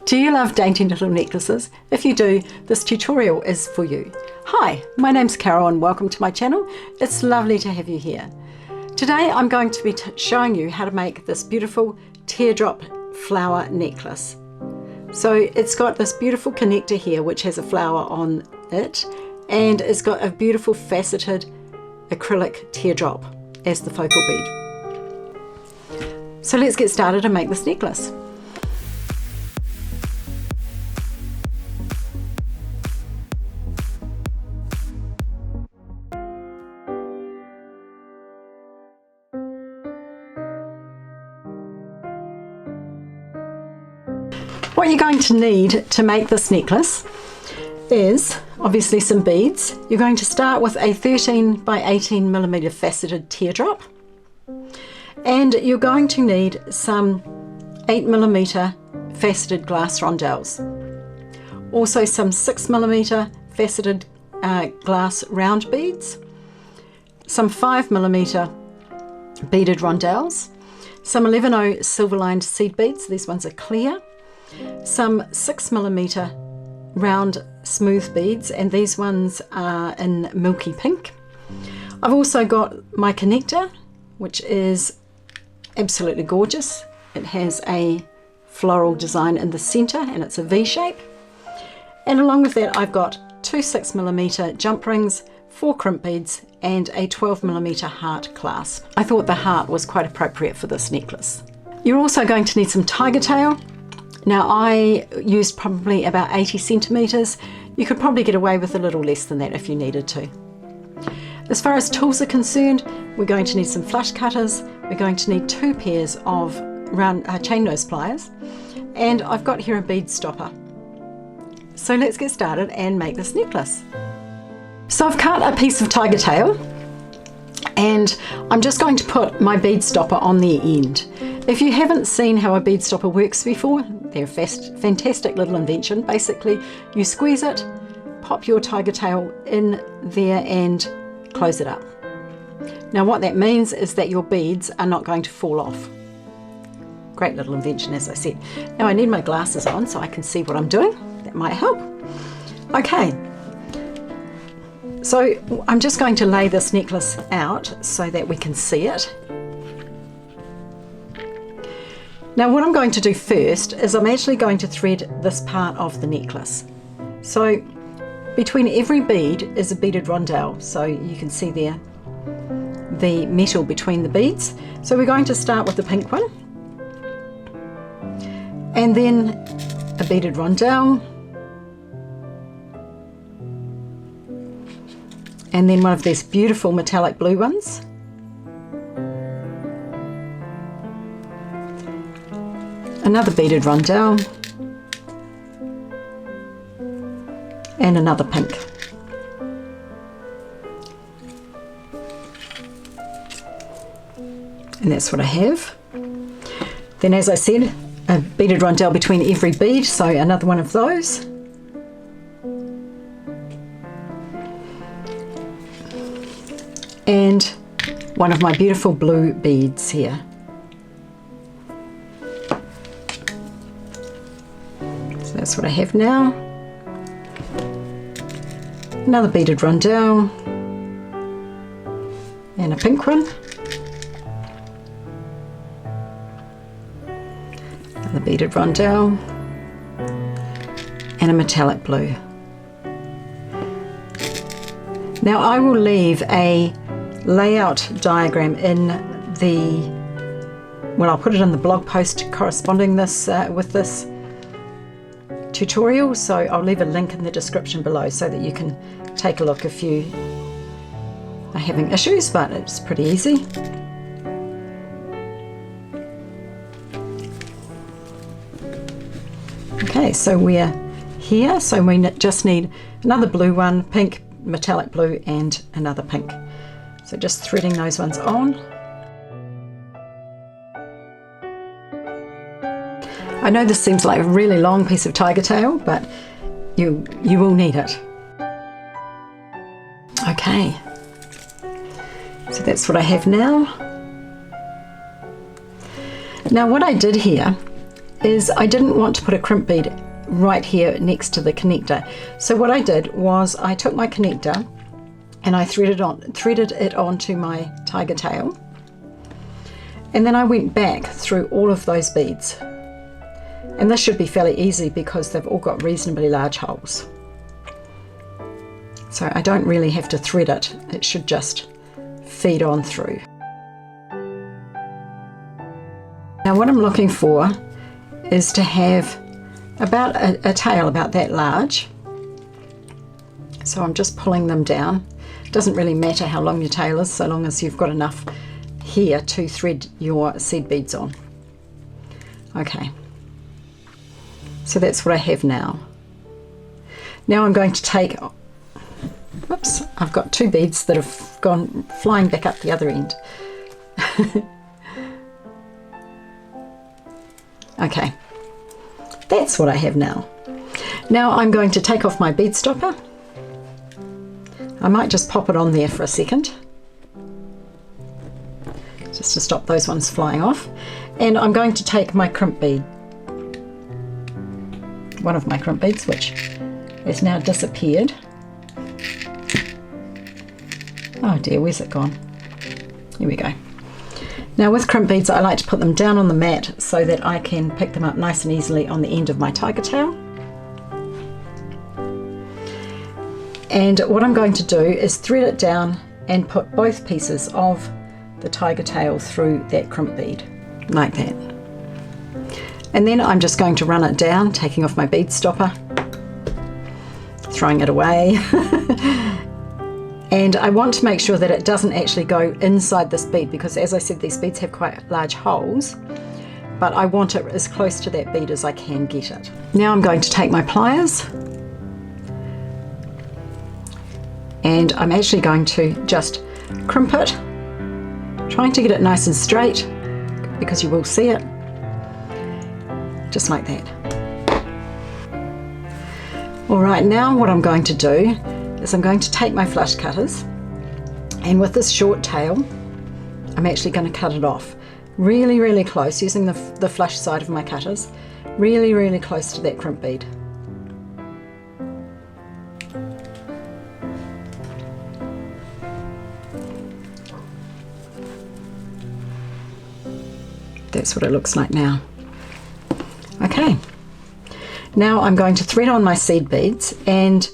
Do you love dainty little necklaces? If you do, this tutorial is for you. Hi, my name's Carol and welcome to my channel. It's lovely to have you here. Today I'm going to be showing you how to make this beautiful teardrop flower necklace. So it's got this beautiful connector here which has a flower on it, and it's got a beautiful faceted acrylic teardrop as the focal bead. So let's get started and make this necklace. What you're going to need to make this necklace is obviously some beads. You're going to start with a 13 by 18 millimeter faceted teardrop, and you're going to need some 8 millimeter faceted glass rondelles, also some 6 millimeter faceted glass round beads, some 5 millimeter beaded rondelles, some 11/0 silver lined seed beads, these ones are clear, some 6 millimeter round smooth beads, and these ones are in milky pink. I've also got my connector, which is absolutely gorgeous. It has a floral design in the center and it's a V shape. And along with that I've got two 6 millimeter jump rings, 4 crimp beads and a 12 millimeter heart clasp. I thought the heart was quite appropriate for this necklace. You're also going to need some tiger tail. Now I used probably about 80 centimeters. You could probably get away with a little less than that if you needed to. As far as tools are concerned, we're going to need some flush cutters, we're going to need 2 pairs of round chain nose pliers, and I've got here a bead stopper. So let's get started and make this necklace. So I've cut a piece of tiger tail and I'm just going to put my bead stopper on the end. If you haven't seen how a bead stopper works before, they're a fantastic little invention. Basically, you squeeze it, pop your tiger tail in there and close it up. Now what that means is that your beads are not going to fall off. Great little invention, as I said. Now I need my glasses on so I can see what I'm doing. That might help. Okay, so I'm just going to lay this necklace out so that we can see it. Now what I'm going to do first is I'm actually going to thread this part of the necklace. So between every bead is a beaded rondelle, so you can see there the metal between the beads. So we're going to start with the pink one, and then a beaded rondelle, and then one of these beautiful metallic blue ones, another beaded rondelle, and another pink. And that's what I have. Then, as I said, a beaded rondelle between every bead, so another one of those. And one of my beautiful blue beads here. So that's what I have now. Another beaded rondelle and a pink one, another beaded rondelle and a metallic blue. Now I will leave a layout diagram in the, well, I'll put it in the blog post corresponding this with this tutorial, so I'll leave a link in the description below so that you can take a look if you are having issues, but it's pretty easy. Okay, so we're here, so we just need another blue one, pink, metallic blue and another pink. So just threading those ones on. I know this seems like a really long piece of tiger tail, but you will need it. Okay, so that's what I have now. Now what I did here is I didn't want to put a crimp bead right here next to the connector. So what I did was I took my connector and I threaded it onto my tiger tail, and then I went back through all of those beads. And this should be fairly easy because they've all got reasonably large holes. So I don't really have to thread it, it should just feed on through. Now what I'm looking for is to have about a tail about that large. So I'm just pulling them down. It doesn't really matter how long your tail is, so long as you've got enough here to thread your seed beads on. Okay, so that's what I have now. Now I'm going to take, whoops, I've got 2 beads that have gone flying back up the other end. Okay, that's what I have now. Now I'm going to take off my bead stopper. I might just pop it on there for a second, just to stop those ones flying off. And I'm going to take my crimp bead, one of my crimp beads, which has now disappeared. Oh dear, where's it gone? Here we go. Now with crimp beads, I like to put them down on the mat so that I can pick them up nice and easily on the end of my tiger tail. And what I'm going to do is thread it down and put both pieces of the tiger tail through that crimp bead, like that. And then I'm just going to run it down, taking off my bead stopper, throwing it away. And I want to make sure that it doesn't actually go inside this bead, because as I said, these beads have quite large holes, but I want it as close to that bead as I can get it. Now I'm going to take my pliers, and I'm actually going to just crimp it, trying to get it nice and straight, because you will see it, just like that. All right, now what I'm going to do is I'm going to take my flush cutters, and with this short tail, I'm actually going to cut it off really, really close, using the flush side of my cutters, really, really close to that crimp bead. That's what it looks like now. Okay, now I'm going to thread on my seed beads, and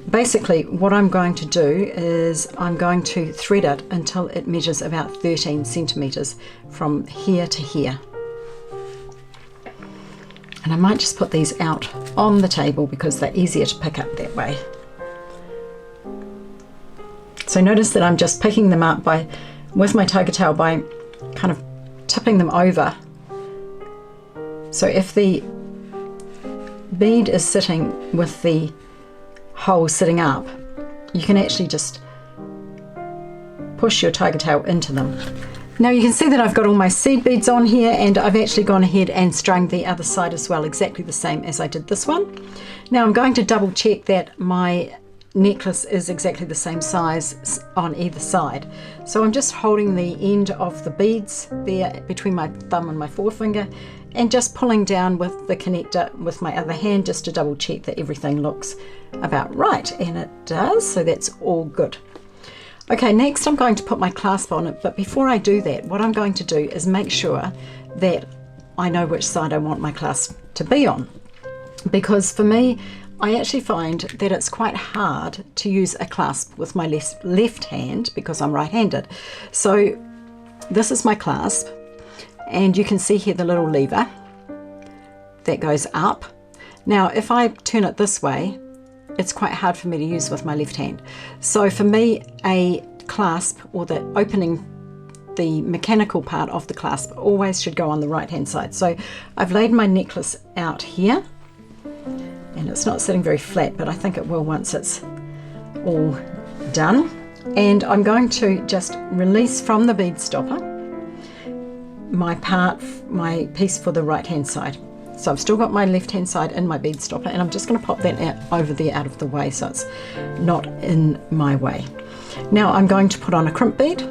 basically what I'm going to do is I'm going to thread it until it measures about 13 centimeters from here to here. And I might just put these out on the table because they're easier to pick up that way. So notice that I'm just picking them up with my tiger tail by kind of tipping them over. So if the bead is sitting with the hole sitting up, you can actually just push your tiger tail into them. Now you can see that I've got all my seed beads on here, and I've actually gone ahead and strung the other side as well, exactly the same as I did this one. Now I'm going to double check that my necklace is exactly the same size on either side. So I'm just holding the end of the beads there between my thumb and my forefinger, and just pulling down with the connector with my other hand, just to double check that everything looks about right, and it does, so that's all good. Okay, next I'm going to put my clasp on it, but before I do that, what I'm going to do is make sure that I know which side I want my clasp to be on, because for me, I actually find that it's quite hard to use a clasp with my left hand because I'm right-handed. So this is my clasp, and you can see here the little lever that goes up. Now if I turn it this way, it's quite hard for me to use with my left hand. So for me, a clasp, or the opening, the mechanical part of the clasp, always should go on the right hand side. So I've laid my necklace out here, and it's not sitting very flat, but I think it will once it's all done. And I'm going to just release from the bead stopper my piece for the right hand side. So I've still got my left hand side in my bead stopper, and I'm just going to pop that over there out of the way so it's not in my way. Now I'm going to put on a crimp bead,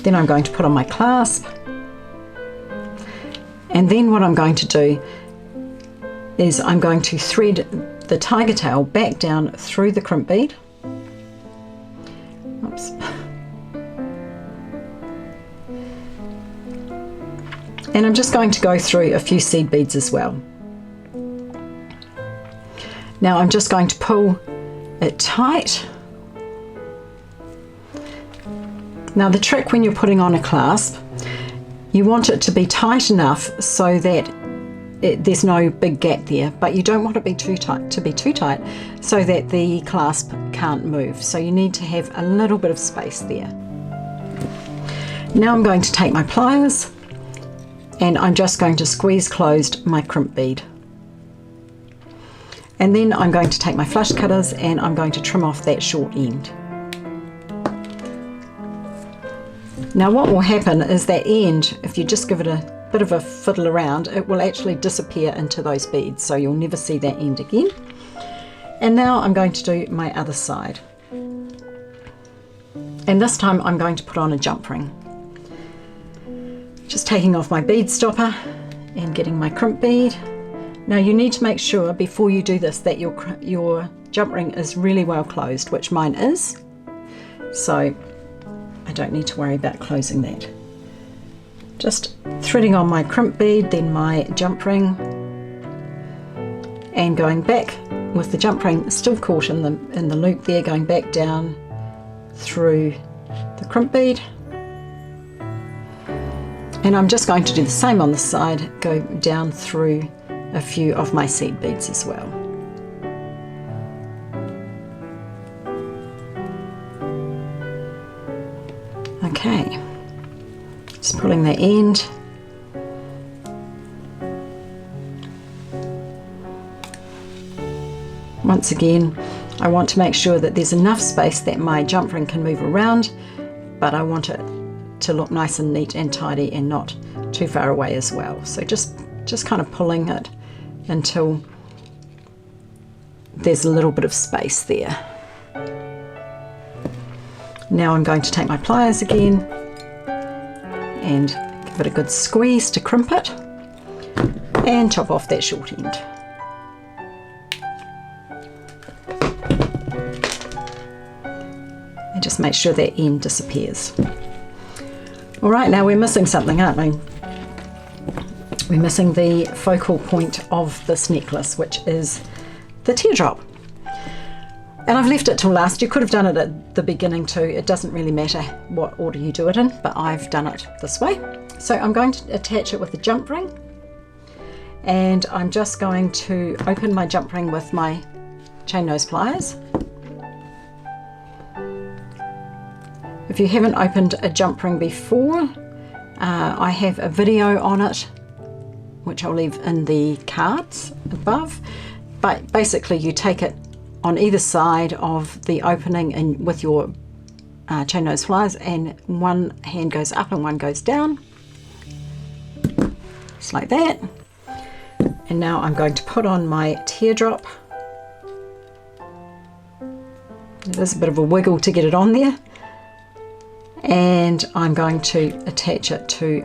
Then I'm going to put on my clasp, and then what I'm going to do is I'm going to thread the tiger tail back down through the crimp bead. Oops. And I'm just going to go through a few seed beads as well. Now I'm just going to pull it tight. Now the trick when you're putting on a clasp, you want it to be tight enough so that there's no big gap there, but you don't want it to be too tight so that the clasp can't move. So you need to have a little bit of space there. Now I'm going to take my pliers and I'm just going to squeeze closed my crimp bead. And then I'm going to take my flush cutters and I'm going to trim off that short end. Now what will happen is that end, if you just give it a bit of a fiddle around, it will actually disappear into those beads, so you'll never see that end again. And now I'm going to do my other side. And this time I'm going to put on a jump ring. Just taking off my bead stopper and getting my crimp bead. Now you need to make sure before you do this that your jump ring is really well closed, which mine is. So I don't need to worry about closing that. Just threading on my crimp bead, then my jump ring, and going back with the jump ring still caught in the loop there, going back down through the crimp bead. And I'm just going to do the same on the side, go down through a few of my seed beads as well. Okay, just pulling the end. Once again, I want to make sure that there's enough space that my jump ring can move around, but I want it to look nice and neat and tidy and not too far away as well. So just kind of pulling it until there's a little bit of space there. Now I'm going to take my pliers again and give it a good squeeze to crimp it and chop off that short end. And just make sure that end disappears. All right, now we're missing something, aren't we? We're missing the focal point of this necklace, which is the teardrop. And I've left it till last. You could have done it at the beginning too. It doesn't really matter what order you do it in, but I've done it this way. So I'm going to attach it with a jump ring, and I'm just going to open my jump ring with my chain nose pliers. If you haven't opened a jump ring before, I have a video on it, which I'll leave in the cards above. But basically you take it on either side of the opening and with your chain nose pliers, and one hand goes up and one goes down, just like that. And now I'm going to put on my teardrop. There's a bit of a wiggle to get it on there, and I'm going to attach it to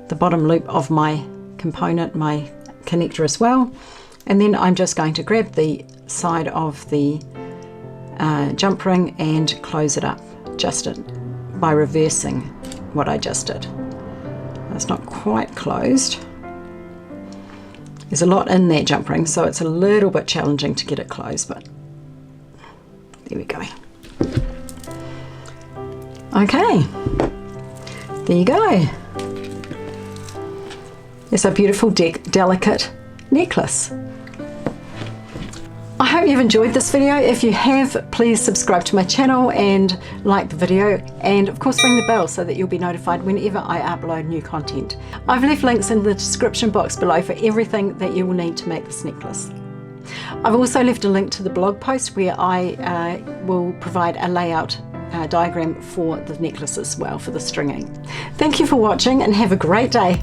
the bottom loop of my component, my connector as well. And then I'm just going to grab the side of the jump ring and close it up, just by reversing what I just did. It's not quite closed. There's a lot in that jump ring, so it's a little bit challenging to get it closed, but there we go. Okay, there you go. It's a beautiful, delicate necklace. I hope you've enjoyed this video. If you have, please subscribe to my channel and like the video, and of course ring the bell so that you'll be notified whenever I upload new content. I've left links in the description box below for everything that you will need to make this necklace. I've also left a link to the blog post where I will provide a layout diagram for the necklace as well, for the stringing. Thank you for watching and have a great day.